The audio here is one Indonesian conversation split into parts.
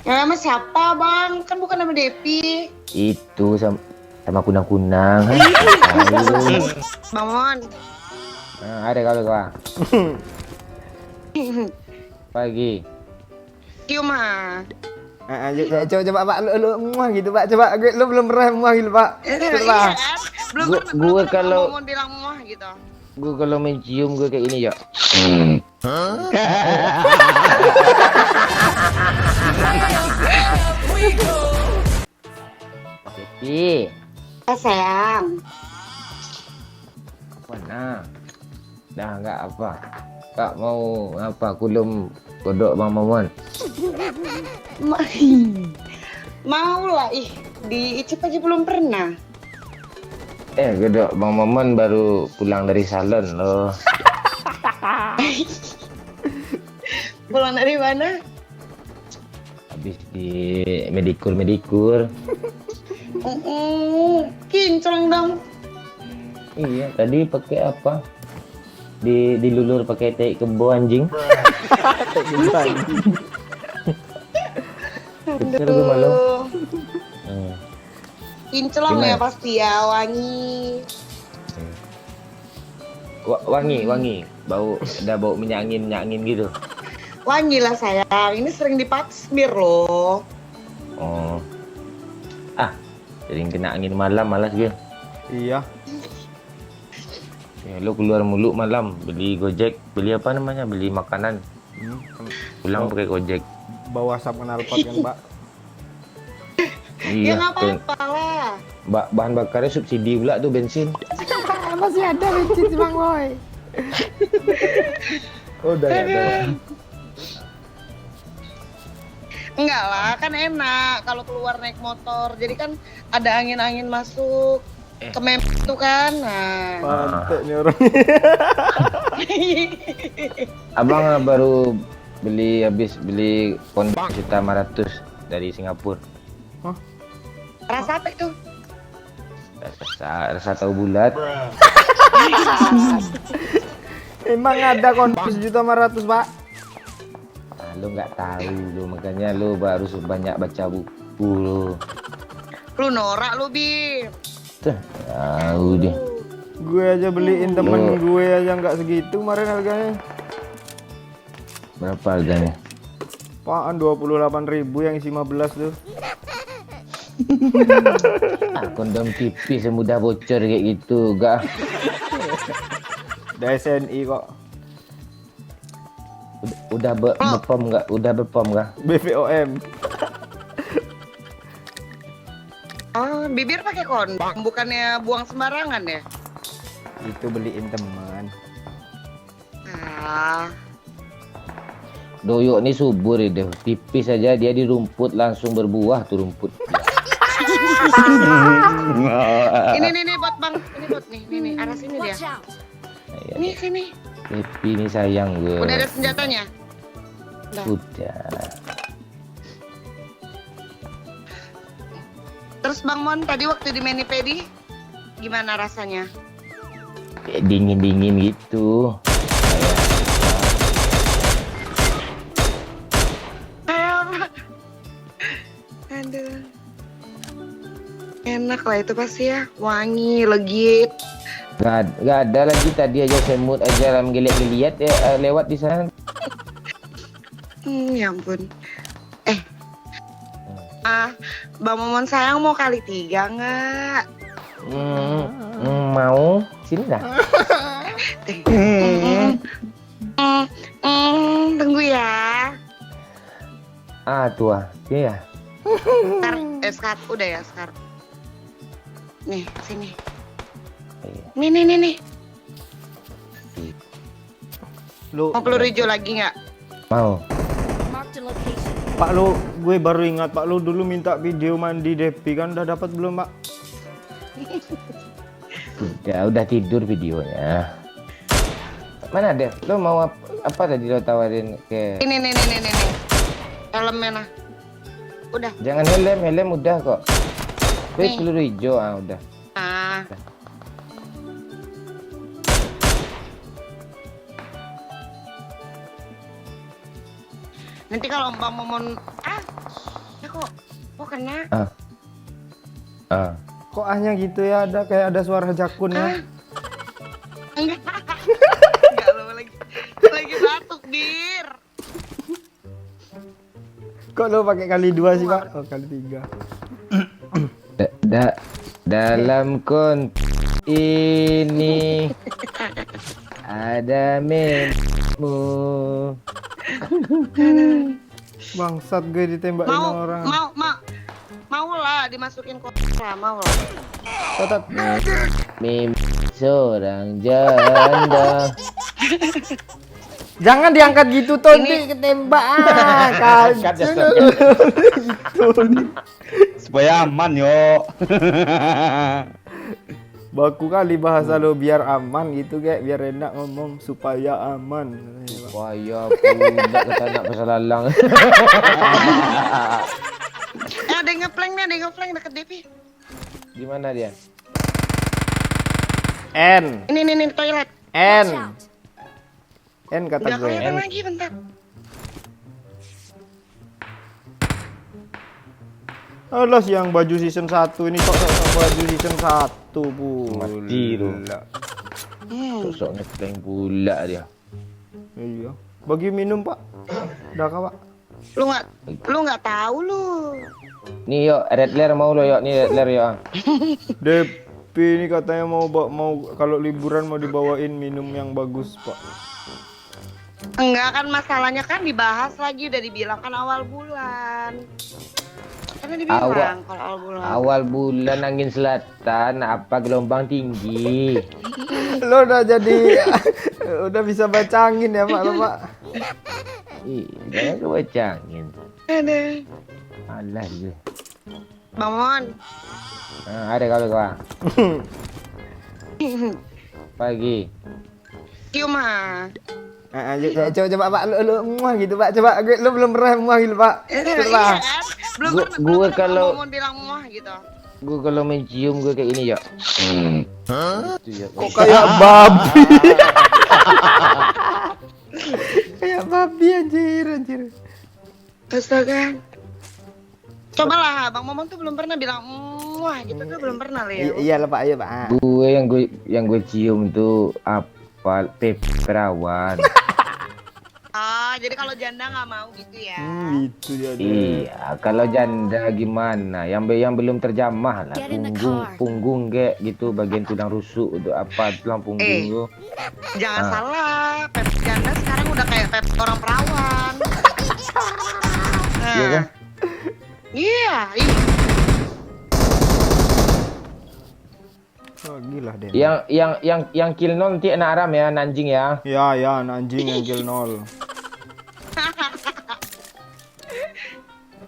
Nama siapa bang? Kan bukan nama Depi. Itu sama kunang-kunang. Bang Mon. Nah, ada kalau kau. Pagi. Cium ah. Coba Pak lu muah gitu Pak. Coba lu belum pernah muah gitu Pak. Coba. Iya kan? Belum Gua pernah kalau Bang Mon bilang muah gitu. Gue kalau mencium gue kayak ini ya. Depi, Sayang. mana? Dah nggak apa? Kak mau apa? Kulum kodok Bang Momon. Mau lah diicip aja belum pernah. Kodok Bang Momon baru pulang dari salon loh. Pulang dari mana? Habis di medikur. Kinclong dong. Iya, tadi pakai apa? Dilulur pakai tai kebo anjing. Betul gue malu. Kinclong Gimana? ya pasti ya, wangi. Wangi. Udah bau minyak angin gitu. Wangi lah sayang, ini sering dipasmir loh. Oh. Sering kena angin malam malas gue. Iya. Ya, lu keluar mulu malam beli Gojek, beli apa namanya? Beli makanan. Pulang pakai Gojek. Bawa asap knalpot kan Pak. Ya Iya. nggak apa-apa lah. Bahan bakarnya subsidi pula tuh bensin. Masih ada bensin sih Bang Boy. Udah ada. Enggak lah, kan enak kalau keluar naik motor. Jadi kan ada angin-angin masuk ke mem itu kan. Nah. Pantek nih orang. Abang baru habis beli kondom juta 500 dari Singapura. Rasa apa itu? Rasa tahu bulat. Emang ada kondom 1.500.000 Pak. Lu nggak tahu lu, makanya lu harus banyak baca buku lu. Lu norak lu, Bi. Tahu deh. Gue aja beliin temen gue aja nggak segitu kemarin harganya. Berapa harganya? Apaan 28.000 yang isi 15 tuh. Kondom tipis semudah bocor kayak gitu, gak? Udah SNI kok. Udah bepom nggak? Udah bepom nggak? BPOM. Oh, bibir pakai kondom, bukannya buang sembarangan ya? Itu beliin teman. Ah, Doyok nih subur deh, tipis aja dia di rumput langsung berbuah tuh rumput. ini buat Bang, ini buat nih, arah sini dia. Ini sini. Tapi ini sayang gue. Udah ada senjatanya? Udah. Terus Bang Mon tadi waktu di Manipedi gimana rasanya? Kayak dingin gitu. Aduh. Enak lah itu pasti ya, wangi, legit. Gak ada lagi tadi aja semut aja menggeliat-geliat ya lewat di sana. Ya ampun. Bang Momon sayang mau kali 3 nggak? Mau sini dah. Tunggu ya. Tua, iya. Sekarang udah ya sekarang. Nih sini. Iya. Nih. Lu Mau peluru hijau lagi nggak? Mau. Pak lu, gue baru ingat Pak lu dulu minta video mandi Depi kan udah dapat belum Pak? Udah tidur videonya. Mana deh? Lo mau apa tadi lo tawarin ke? Ini. Helmnya nah. Udah. Jangan helm udah kok. Wih, peluru hijau udah. Nanti kalau Bang Momon kok kena. Kok ahnya gitu ya, ada kayak ada suara jakun ya. Enggak. Enggak lo lagi batuk, Bir. Kok lo pakai kali 2 sih, Pak? Oh, kali 3. Dalam konteks ini ada memmu. Bangsat gue ditembakin orang. Mau lah dimasukin kota, mau lah. Kotat. Mim seorang janda. Jangan diangkat gitu, Tony, ketembak. Angkat ya, Gitu. supaya aman yo. Baku kali bahasa lo, biar aman gitu, kayak biar enak ngomong supaya aman. Waya pula kata nak pasal lalang. Ada yang ngeflank deket DP. Di mana dia? N Ini toilet. N kata Udah gue. kelihatan lagi, bentar. Alas yang baju season 1 ini kok baju season 1 pula. Mati lu. Sosok ngeflank pula dia. Iya. Bagi minum, Pak. Udah kah, Pak? Lu nggak tahu lu. Nih yuk, red layer mau lo yuk, nih red layer yuk. DP ini katanya mau kalau liburan mau dibawain minum yang bagus, Pak. Enggak, kan masalahnya kan dibahas lagi, udah dibilang kan awal bulan. Karena dibilang kalau awal bulan. Awal bulan angin selatan, apa gelombang tinggi. Lo udah jadi udah bisa baca angin ya, Pak, lo, Pak. Ih, jangan kebacangin. Ada. Alah dia. Bang Mon. Ada kawan. Pagi. Cium ah. Coba Pak, lu muah gitu, Pak. Coba lu belum pernah muah gitu, Pak. Coba. Iya kan? Belum Gua pernah kalau- Mon bilang muah gitu. Gue kalau mencium gue kayak gini ya. Itu ya. Kok kayak babi? Kayak babi, anjir. Astaga. Cobalah, Bang Momon tuh belum pernah bilang muah gitu tuh, belum pernah, Leo. Iya lah, Pak, iya, Pak. Gue yang gue cium tuh apa? Perawan. Oh, jadi kalau janda nggak mau gitu ya? Gitu ya. Iya, kalau janda gimana? Yang belum terjamah lah, Get in the punggung kayak gitu, bagian tulang rusuk untuk apa tulang punggung tuh. Jangan salah, Pep janda sekarang udah kayak Pep orang perawan. Nah, Iya kan? Iya. Oh, gila deh. Yang kill nol nanti anak Aram ya, Nanjing ya. Ya, anjing yang kill 0.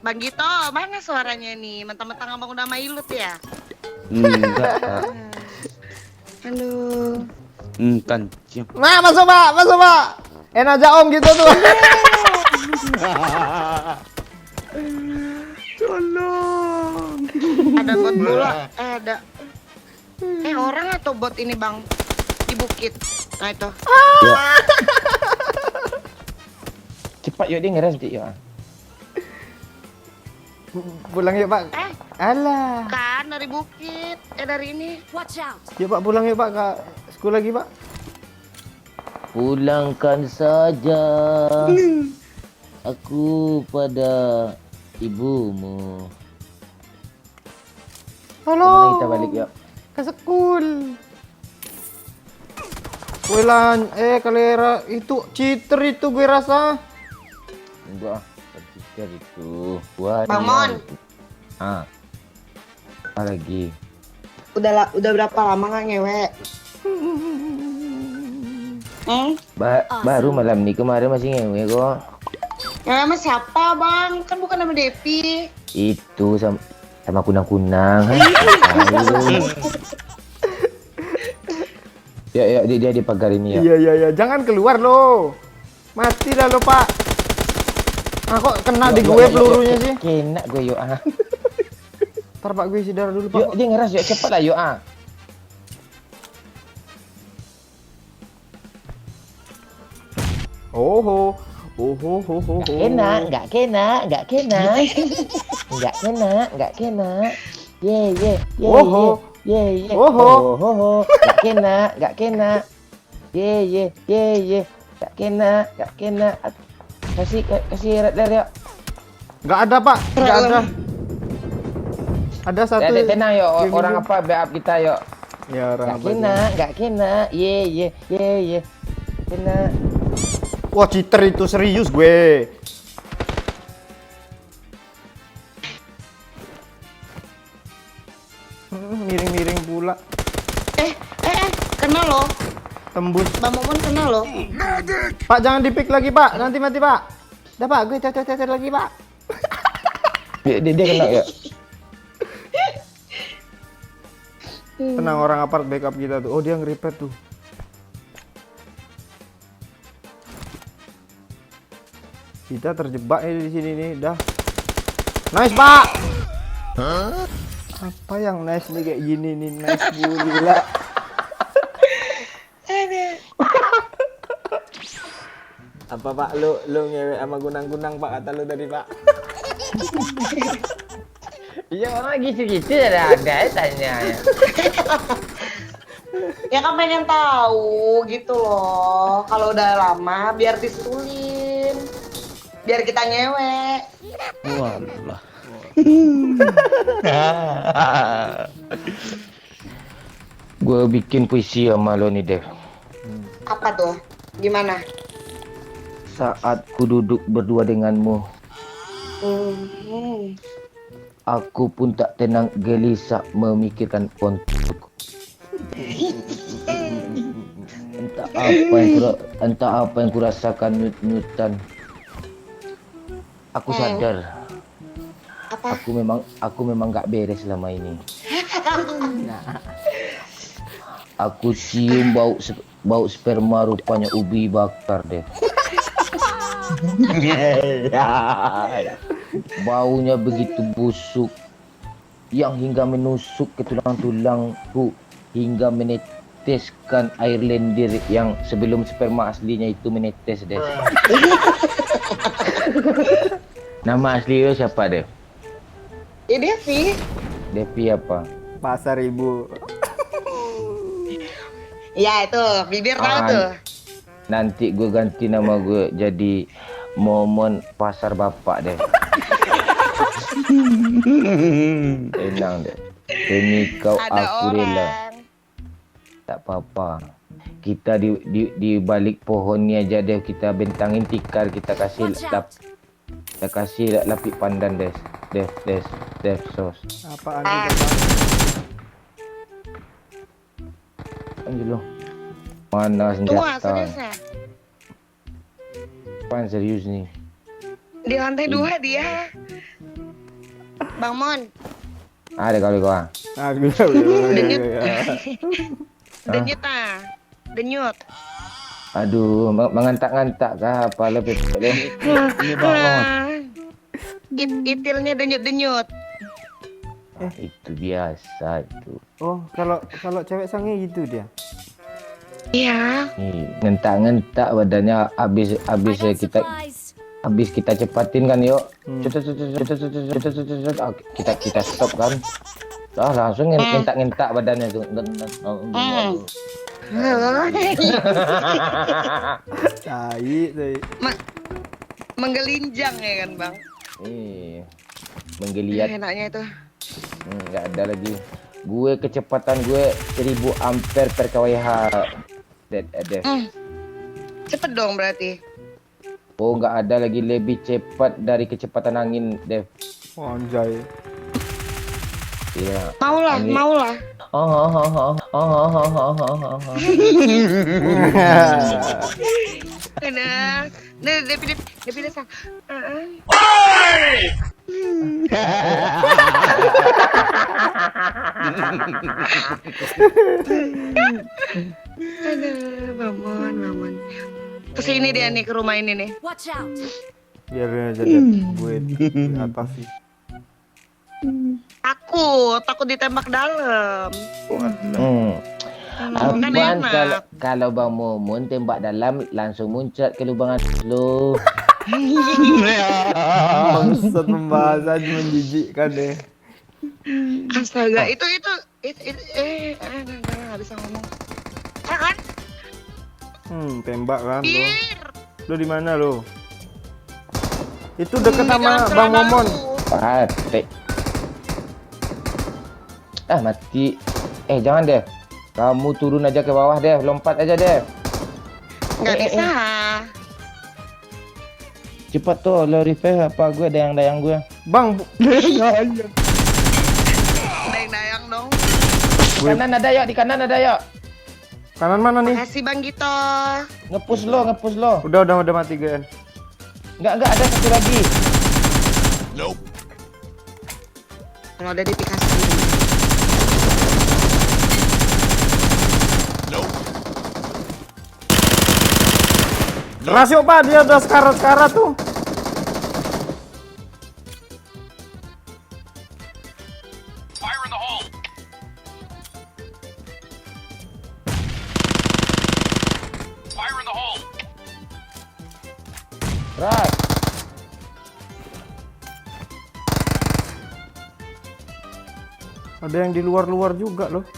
Bang Gito, mana suaranya nih? Mentang-mentang abang udah mailut ya? Enggak. Aduh. Tancap. Nah, masuk, Pak. Enak aja Om gitu tuh. Tolong. Ada bot pula. Ada. Orang atau bot ini, Bang? Di bukit. Nah itu. Ya. Cepat yuk dia ngeres nanti ya. Pulang yuk, Pak. Alah. Kan dari bukit. Dari ini. Watch out! Yuk, Pak, pulang yuk, Pak, ke sekolah lagi, Pak. Pulangkan saja aku pada ibumu. Halo. Kemana kita balik yuk? Ke sekul. Welan, kalera itu cheater itu gue rasa. Enggak, berpikir itu. Buat Bang Mon. Apa lagi? Udah berapa lama nggak ngewe? Baru malam nih, kemarin masih ngewe kok. Ya, sama siapa, Bang? Kan bukan nama Depi. Itu sama kunang-kunang. Ya, dia di pagar ini ya. Iya, jangan keluar lo. Mati lah lo, Pak. Kok kena di gue pelurunya sih. Kena gue yuk Ntar Pak, gue isi darah dulu, Pak. Yuk, dia ngeras yuk, cepat lah yuk Oh, Oh, ho, ho, ho, ho. Nggak kena. Ye. Oho. Ye. Oho. Oh. Nggak kena. Ye. Nggak kena. Kasih red flare yuk. Nggak ada, Pak. Nggak ada. Ada satu. Tenang yuk, Game orang ini. apa backup kita yuk. Ya, orang apa? Nggak kena. Ye. Kena. Wah, cheater itu serius gue. Miring-miring pula. Kena loh. Tembus. Bang Momon kena loh. Pak, jangan di-pick lagi, Pak. Nanti mati, Pak. Dah, Pak. Gue cacat lagi, Pak. Dia kena ya. Tenang, orang apart backup kita tuh. Oh, dia nge-repair tuh. Kita terjebak di sini nih, dah. Nice, Pak. Apa yang nice nih kayak gini nih, nice gila. Apa, Pak? Lu ngewek sama gunang-gunang, Pak, kata lu tadi, Pak. Iya, orang gitu-gitu ada tanya ya. Ya kan pengen tahu gitu loh. Kalau udah lama biar disusulin. Biar kita ngewek. Walah. Gue bikin puisi sama lo nih, Dev. Apa tuh? Gimana? Saat ku duduk berdua denganmu, Hmm. aku pun tak tenang gelisah memikirkan kontuk. Entah apa yang kurasakan nyut-nyutan. Aku sadar. Apa? Aku memang gak beres selama ini. Aku cium bau sperma rupanya ubi bakar deh. Baunya begitu busuk yang hingga menusuk ke tulang-tulangku hingga meneteskan air lendir yang sebelum sperma aslinya itu menetes deh. Nama asli lo siapa deh? Ya dia sih. Devi apa? Pasar Ibu. Ya itu, bibir tahu tuh. Nanti gue ganti nama gue jadi Momon Pasar Bapak deh. Tenang deh. Demi kau Ada aku rela. Tak apa-apa. Kita di balik pohon ni aja deh, kita bentangin tikar, kita kasih lapik pandan des sos. Apaan Ah. itu, Pak? Anjir lo. Mana Tunggu, senjata? seriusnya. Apaan serius nih? Di lantai 2 dia. Bang Mon, Ada kali kau. Denyut. denyut ah. Denyut. Aduh, mengantak-ngantak kah apa lebih deh. Ini Bang. Itilnya denyut-denyut. Itu biasa itu. Oh, kalau cewek sange gitu dia. Iya. Nih, ngentak-ngentak badannya habis kita cepatin kan yuk. Kita stop kan. Langsung ngentak-ngentak badannya tuh. Tai. Menggelinjang ya kan bang. Menggeliat. Enaknya itu. Nggak ada lagi. Gue kecepatan gue 1000 ampere per kWh. Cepet dong berarti. Oh, nggak ada lagi lebih cepat dari kecepatan angin, Dev. Oh, anjay. Iya. Maulah. Nah, Devi sang. Aduh, Mamon. Kesini dia nih, ke rumah ini nih. Watch out. Biarin aja deh, gue di atas sih. Takut ditembak dalam. Kan Apaan enak. kalau Bang Momon tembak dalam langsung muncrat ke lubang lo. Bangsat pembahasan menjijikkan deh. Astaga, itu nggak bisa ngomong. Kan? Tembak kan lo. Bir. Lo di mana lo? Itu deket Di sama Jalan Bang Serana Momon. lu. Mati. Mati. Jangan deh. Kamu turun aja ke bawah deh, lompat aja deh. Nggak bisa. Cepat tuh, lo repair apa gue dayang-dayang gue. Bang, Dayang-dayang dong. Kanan ada ya, di kanan ada ya. kanan mana nih? Makasih Bang Gito. Ngepush lo. Udah mati GN. Enggak ada satu lagi. Kalau ada di Picasso. Rasio Pak, dia udah sekarat-sekarat tuh. Ras. Ada yang di luar-luar juga loh.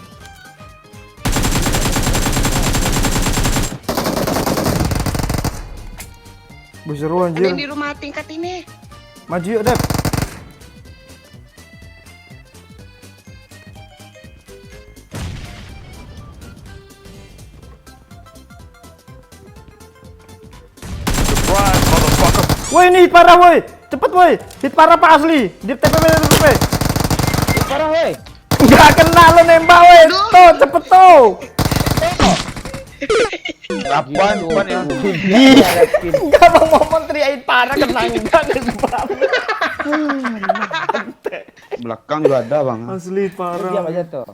Seru Ada yang anjir. di rumah tingkat ini. Maju yuk, Dep. Woi, ini hit parah woi. Cepet woi. Hit parah Pak asli. Di TPP. Parah woi. Enggak kena lo nembak woi. Tuh, cepet tuh. Apaan ya? Enggak Bang Momon teriakin parah kena enggak nembak. Belakang juga ada bang. Asli parah. Diam aja tuh.